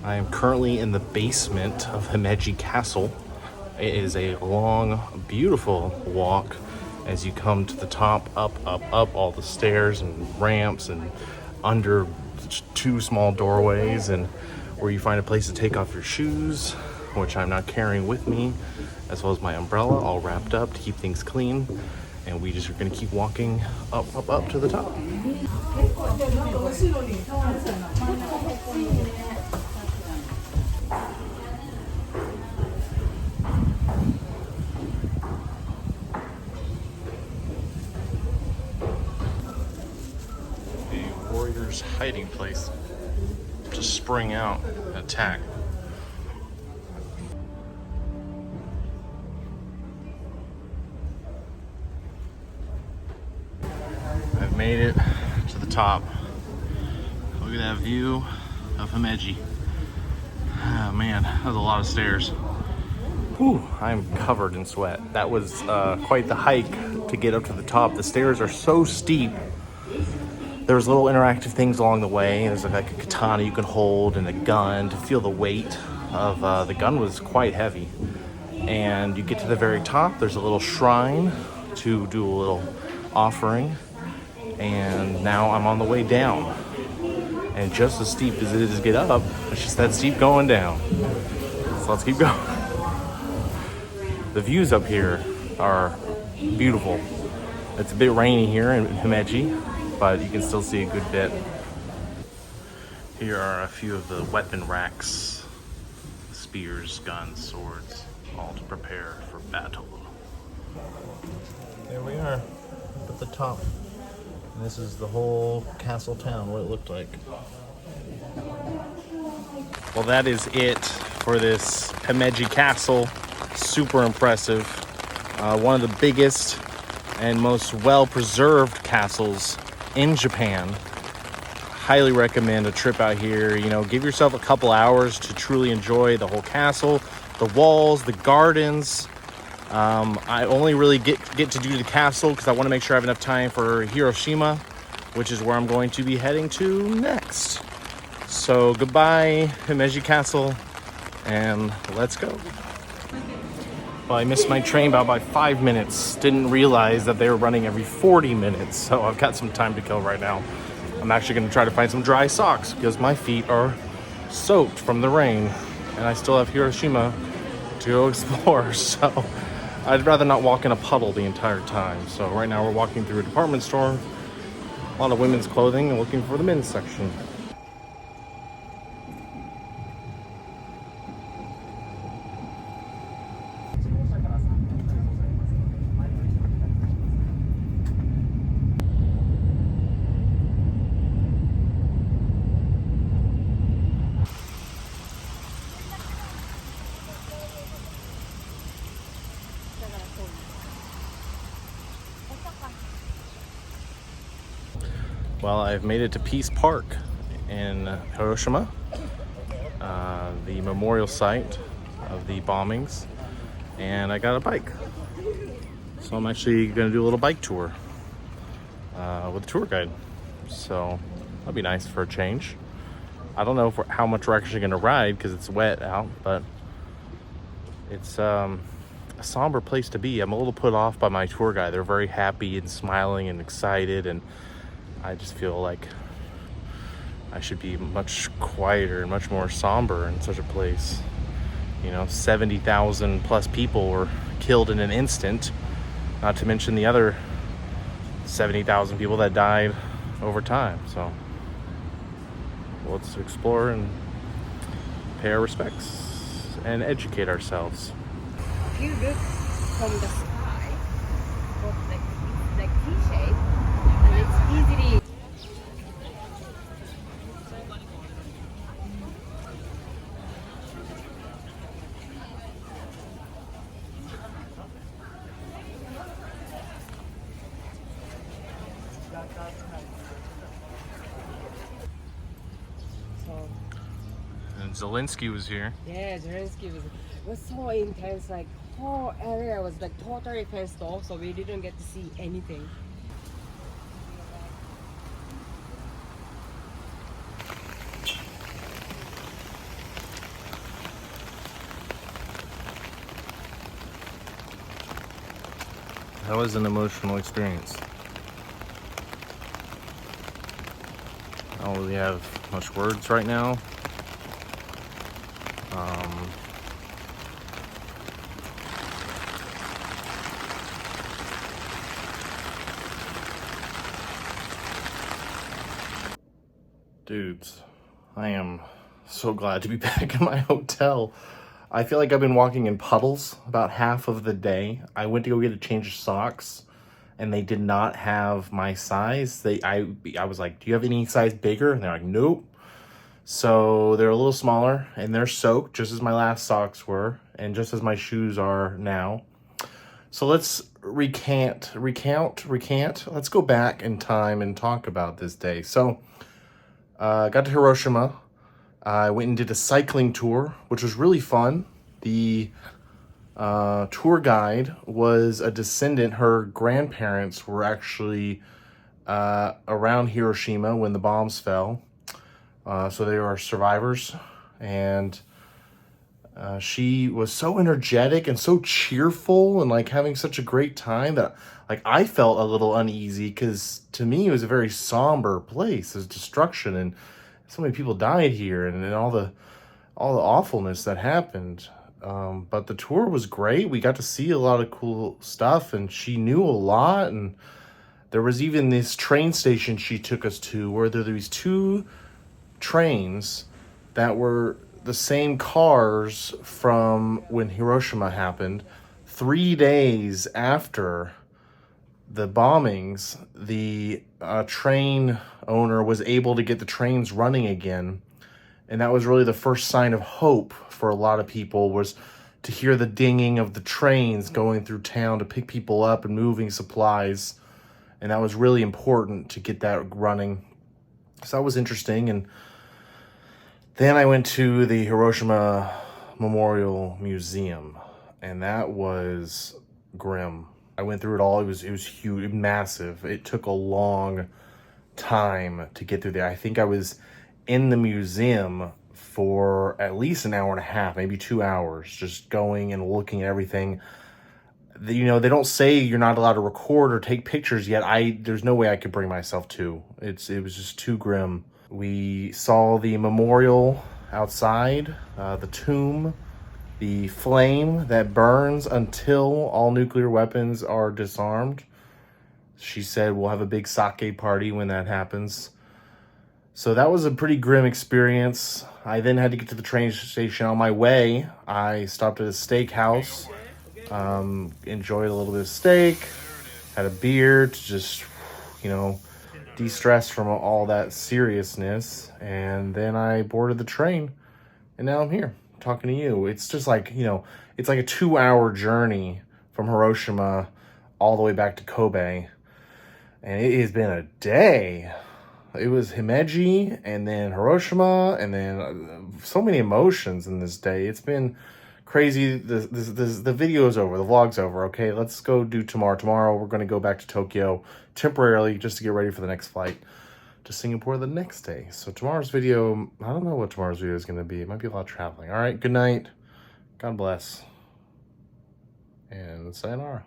I am currently in the basement of Himeji Castle. It is a long, beautiful walk as you come to the top, up, all the stairs and ramps and under two small doorways, and where you find a place to take off your shoes, which I'm not carrying with me, as well as my umbrella, all wrapped up to keep things clean. And we just are gonna keep walking up to the top. Warrior's hiding place to spring out and attack. I've made it to the top. Look at that view of Himeji. Oh man, that was a lot of stairs. Whew, I'm covered in sweat. That was quite the hike to get up to the top. The stairs are so steep. There's little interactive things along the way. There's like a katana you can hold and a gun to feel the weight of the gun was quite heavy. And you get to the very top, there's a little shrine to do a little offering. And now I'm on the way down. And just as steep as it is to get up, it's just that steep going down. So let's keep going. The views up here are beautiful. It's a bit rainy here in Himeji, but you can still see a good bit. Here are a few of the weapon racks, spears, guns, swords, all to prepare for battle. There we are, up at the top. And this is the whole castle town, what it looked like. Well, that is it for this Himeji Castle. Super impressive. One of the biggest and most well-preserved castles in Japan. Highly recommend a trip out here. You know, give yourself a couple hours to truly enjoy the whole castle, the walls, the gardens. I only really get to do the castle because I want to make sure I have enough time for Hiroshima, which is where I'm going to be heading to next. So goodbye, Himeji Castle, and let's go. Well, I missed my train by 5 minutes. Didn't realize that they were running every 40 minutes, so I've got some time to kill right now. I'm actually going to try to find some dry socks because my feet are soaked from the rain, and I still have Hiroshima to go explore, so I'd rather not walk in a puddle the entire time. So right now we're walking through a department store, a lot of women's clothing, and looking for the men's section. Well, I've made it to Peace Park in Hiroshima, the memorial site of the bombings, and I got a bike. So I'm actually going to do a little bike tour with a tour guide. So that'll be nice for a change. I don't know how much we're actually going to ride because it's wet out, but it's a somber place to be. I'm a little put off by my tour guide. They're very happy and smiling and excited, and I just feel like I should be much quieter and much more somber in such a place. You know, 70,000 plus people were killed in an instant, not to mention the other 70,000 people that died over time. So let's explore and pay our respects and educate ourselves. If you look from the sky, it's like T-shape, and it's easily Zelensky was here. Yeah, Zelensky was so intense. Like whole area was like totally fenced off, so we didn't get to see anything. That was an emotional experience. I don't really have much words right now. Dudes, I am so glad to be back in my hotel. I feel like I've been walking in puddles about half of the day. I went to go get a change of socks and they did not have my size. I was like, do you have any size bigger? And they're like, nope. So they're a little smaller and they're soaked just as my last socks were and just as my shoes are now. So let's recant. Let's go back in time and talk about this day. So got to Hiroshima. I went and did a cycling tour, which was really fun. The tour guide was a descendant. Her grandparents were actually around Hiroshima when the bombs fell. So they are survivors. And she was so energetic and so cheerful and like having such a great time that like I felt a little uneasy because to me it was a very somber place. There's destruction and so many people died here and all the awfulness that happened. But the tour was great. We got to see a lot of cool stuff and she knew a lot. And there was even this train station she took us to where there were these two trains that were the same cars from when Hiroshima happened. 3 days after the bombings, the train owner was able to get the trains running again. And that was really the first sign of hope for a lot of people, was to hear the dinging of the trains going through town to pick people up and moving supplies. And that was really important to get that running. So that was interesting. And then I went to the Hiroshima Memorial Museum, and that was grim. I went through it all. It was huge, massive. It took a long time to get through there. I think I was in the museum for at least an hour and a half, maybe 2 hours, just going and looking at everything. You know, they don't say you're not allowed to record or take pictures yet. There's no way I could bring myself to. It was just too grim. We saw the memorial outside, the tomb, the flame that burns until all nuclear weapons are disarmed. She said we'll have a big sake party when that happens. So that was a pretty grim experience. I then had to get to the train station. On my way, I stopped at a steakhouse, enjoyed a little bit of steak, had a beer to just, de-stress from all that seriousness. And then I boarded the train and now I'm here talking to you. It's just like, it's like a 2-hour journey from Hiroshima all the way back to Kobe. And it has been a day. It was Himeji and then Hiroshima and then so many emotions in this day. It's been crazy. The video's over, the vlog's over. Okay, let's go do tomorrow. Tomorrow we're going to go back to Tokyo temporarily just to get ready for the next flight to Singapore the next day. So tomorrow's video, I don't know what tomorrow's video is going to be. It might be a lot of traveling. All right, good night. God bless. And sayonara.